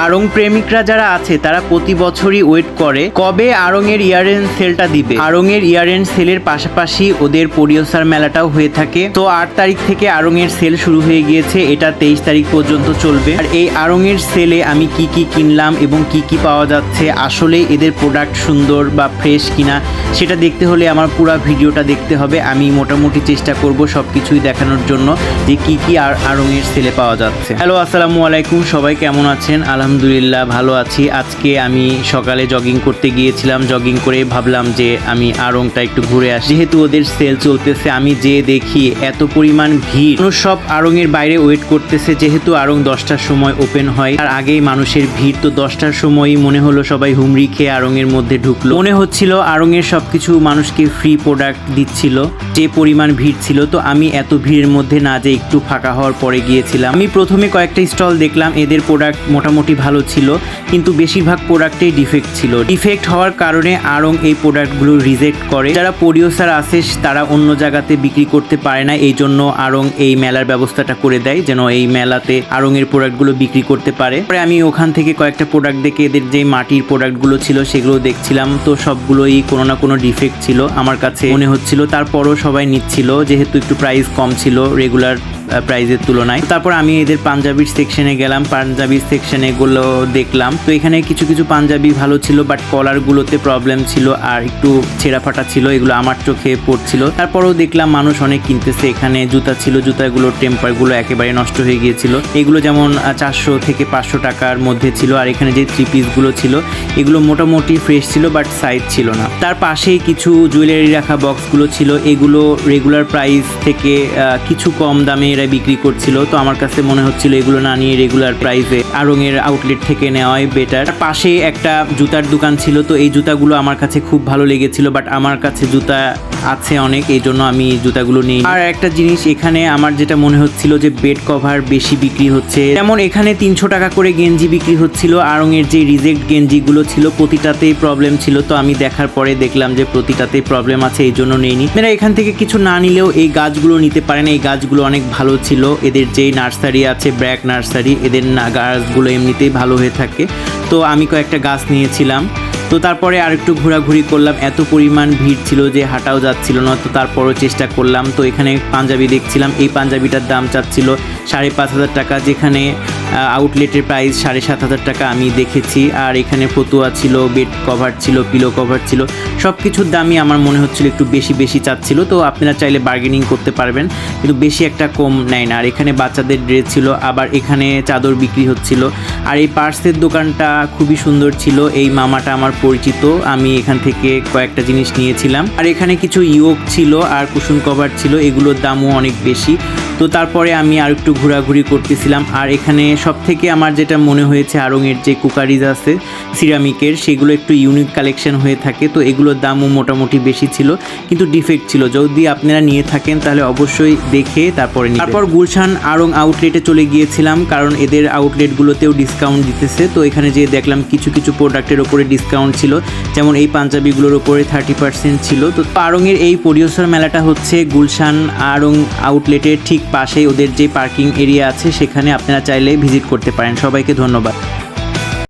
আড়ং প্রেমিকরা যারা আছে তারা প্রতি বছরই ওয়েট করে কবে আড়ং এর ইয়ার এন্ড সেলটা দিবে। আড়ং এর ইয়ার এন্ড সেলের পাশাপাশি ওদের পরিওসার মেলাটাও হয়ে থাকে। তো 8 তারিখ থেকে আড়ং এর সেল শুরু হয়ে গিয়েছে, এটা 23 তারিখ পর্যন্ত চলবে। আর এই আড়ং এর সেলে আমি কি কি কিনলাম এবং কি কি পাওয়া যাচ্ছে, আসলে এদের প্রোডাক্ট সুন্দর বা ফ্রেশ কিনা সেটা দেখতে হলে আমার পুরো ভিডিওটা দেখতে হবে। আমি মোটামুটি চেষ্টা করব সবকিছুই দেখানোর জন্য যে কি কি আড়ং এর সেলে পাওয়া যাচ্ছে। হ্যালো, আসসালামু আলাইকুম, সবাই কেমন আছেন? আলহামদুলিল্লাহ ভালো আছি। আজকে আমি সকালে জগিং করতে গিয়েছিলাম, জগিং করে ভাবলাম যে আমি আড়ংটা একটু ঘুরে আসি, যেহেতু ওদের সেল চলতেছে। আমি যে দেখি এত পরিমাণ ভিড়, সব আড়ং এর বাইরে ওয়েট করতেছে, যেহেতু আড়ং 10টার সময় ওপেন হয়। আর আগেই মানুষের ভিড়, তো 10টার সময়ই মনে হলো সবাই হুমড়ি খেয়ে আড়ং এর মধ্যে ঢুকলো। মনে হচ্ছিল আড়ং এর সবকিছু মানুষকে ফ্রি প্রোডাক্ট দিচ্ছিল, যে পরিমাণ ভিড় ছিল। তো আমি এত ভিড়ের মধ্যে না যে একটু ফাঁকা হওয়ার পরে গিয়েছিলাম। আমি প্রথমে কয়েকটা স্টল দেখলাম, এদের প্রোডাক্ট মোটামুটি ভালো ছিল, কিন্তু বেশিরভাগ প্রোডাক্টেই ডিফেক্ট ছিল। ডিফেক্ট হওয়ার কারণে আড়ং এই প্রোডাক্টগুলো রিজেক্ট করে। যারা পরিওসার আছে তারা অন্য জায়গাতে বিক্রি করতে পারে না, এই জন্য আড়ং এই মেলার ব্যবস্থাটা করে দেয় যেন এই মেলাতে আড়ং এর প্রোডাক্টগুলো বিক্রি করতে পারে। পরে আমি ওখান থেকে কয়েকটা প্রোডাক্ট দেখে এদের যে মাটির প্রোডাক্টগুলো ছিল সেগুলো দেখছিলাম, তো সবগুলোই কোনো না কোনো ডিফেক্ট ছিল আমার কাছে মনে হচ্ছিল। তারপরও সবাই নিচ্ছিল যেহেতু একটু প্রাইস কম ছিল রেগুলার প্রাইজের তুলনায়। তারপর আমি এদের পাঞ্জাবির সেকশনে গেলাম, পাঞ্জাবির সেকশনে গুলো দেখলাম। তো এখানে কিছু কিছু পাঞ্জাবি ভালো ছিল, বাট কলারগুলোতে প্রবলেম ছিল আর একটু ছেঁড়া ফাটা ছিল, এগুলো আমার চোখে পড়ছিল। তারপরেও দেখলাম মানুষ অনেক কিনতেছে। এখানে জুতা ছিল, জুতাগুলোর টেম্পারগুলো একেবারে নষ্ট হয়ে গিয়েছিল। এগুলো যেমন 400 থেকে 500 টাকার মধ্যে ছিল। আর এখানে যে 3 পিসগুলো ছিল এগুলো মোটামুটি ফ্রেশ ছিল, বাট সাইজ ছিল না। তার পাশেই কিছু জুয়েলারি রাখা বক্সগুলো ছিল, এগুলো রেগুলার প্রাইস থেকে কিছু কম দামে এরা বিক্রি করছিল। তো আমার কাছে মনে হচ্ছিল এগুলো না নিয়ে রেগুলার প্রাইসে আড়ং এর আউটলেট থেকে নেওয়াই বেটার। পাশে একটা জুতার দোকান ছিল, তো এই জুতাগুলো আমার কাছে খুব ভালো লেগেছিল, বাট আমার কাছে জুতা আছে অনেক, এই জন্য আমি জুতাগুলো নিই। আর একটা জিনিস এখানে আমার যেটা মনে হচ্ছিল যে বেড কভার বেশি বিক্রি হচ্ছে, যেমন এখানে 300 টাকা করে গেঞ্জি বিক্রি হচ্ছিল। আড়ং এর যে রিজেক্ট গেঞ্জিগুলো ছিল প্রতিটাতেই প্রবলেম ছিল, তো আমি দেখার পরে দেখলাম যে প্রতিটাতেই প্রবলেম আছে, এই জন্য নেইনি। আপনারা এখান থেকে কিছু না নিলেও এই গাছগুলো নিতে পারেন, এই গাছগুলো অনেক ভালো ছিল। এদের যেই নার্সারি আছে ব্র্যাক নার্সারি, এদের গাছগুলো এমনিতেই ভালো হয়ে থাকে। তো আমি কয়েকটা গাছ নিয়েছিলাম। তো তারপরে আর একটু ঘোরাঘুরি করলাম, এত পরিমাণ ভিড় ছিল যে হাঁটাও যাচ্ছিল না, তো তারপরও চেষ্টা করলাম। তো এখানে পাঞ্জাবি দেখছিলাম, এই পাঞ্জাবিটার দাম চাচ্ছিল 5,500 টাকা, যেখানে আউটলেটের প্রাইস 7,500 টাকা আমি দেখেছি। আর এখানে ফতুয়া ছিল, বেড কভার ছিল, পিলো কভার ছিল, সব কিছুর দামই আমার মনে হচ্ছিল একটু বেশি বেশি চাচ্ছিল। তো আপনারা চাইলে বার্গেনিং করতে পারবেন, কিন্তু বেশি একটা কম নেয় না। আর এখানে বাচ্চাদের ড্রেস ছিল, আবার এখানে চাদর বিক্রি হচ্ছিল। আর এই পার্সের দোকানটা খুবই সুন্দর ছিল, এই মামাটা আমার পরিচিত, আমি এখান থেকে কয়েকটা জিনিস নিয়েছিলাম। আর এখানে কিছু ইয়োক ছিল আর কুশন কভার ছিল, এগুলোর দামও অনেক বেশি। তো তারপরে আমি আর একটু ঘোরাঘুরি করতেছিলাম। আর এখানে সব থেকে আমার যেটা মনে হয়েছে আড়ং এর যে কুকারিজ আছে সিরামিকের, সেগুলো একটু ইউনিক কালেকশন হয়ে থাকে, তো এগুলোর দামও মোটামুটি বেশি ছিল, কিন্তু ডিফেক্ট ছিল। যদি আপনারা নিয়ে থাকেন তাহলে অবশ্যই দেখে তারপরে নিন। তারপর গুলশান আড়ং আউটলেটে চলে গিয়েছিলাম, কারণ এদের আউটলেটগুলোতেও ডিসকাউন্ট দিতেছে। তো এখানে যে দেখলাম কিছু কিছু প্রোডাক্টের ওপরে ডিসকাউন্ট ছিল, যেমন এই পাঞ্জাবিগুলোর ওপরে 30% ছিল। তো আড়ং এর এই পরিওসার মেলাটা হচ্ছে গুলশান আড়ং আউটলেটের ঠিক পাশে ওদের যে পার্কিং এরিয়া আছে সেখানে আপনারা চাইলে ভিজিট করতে পারেন। সবাইকে ধন্যবাদ।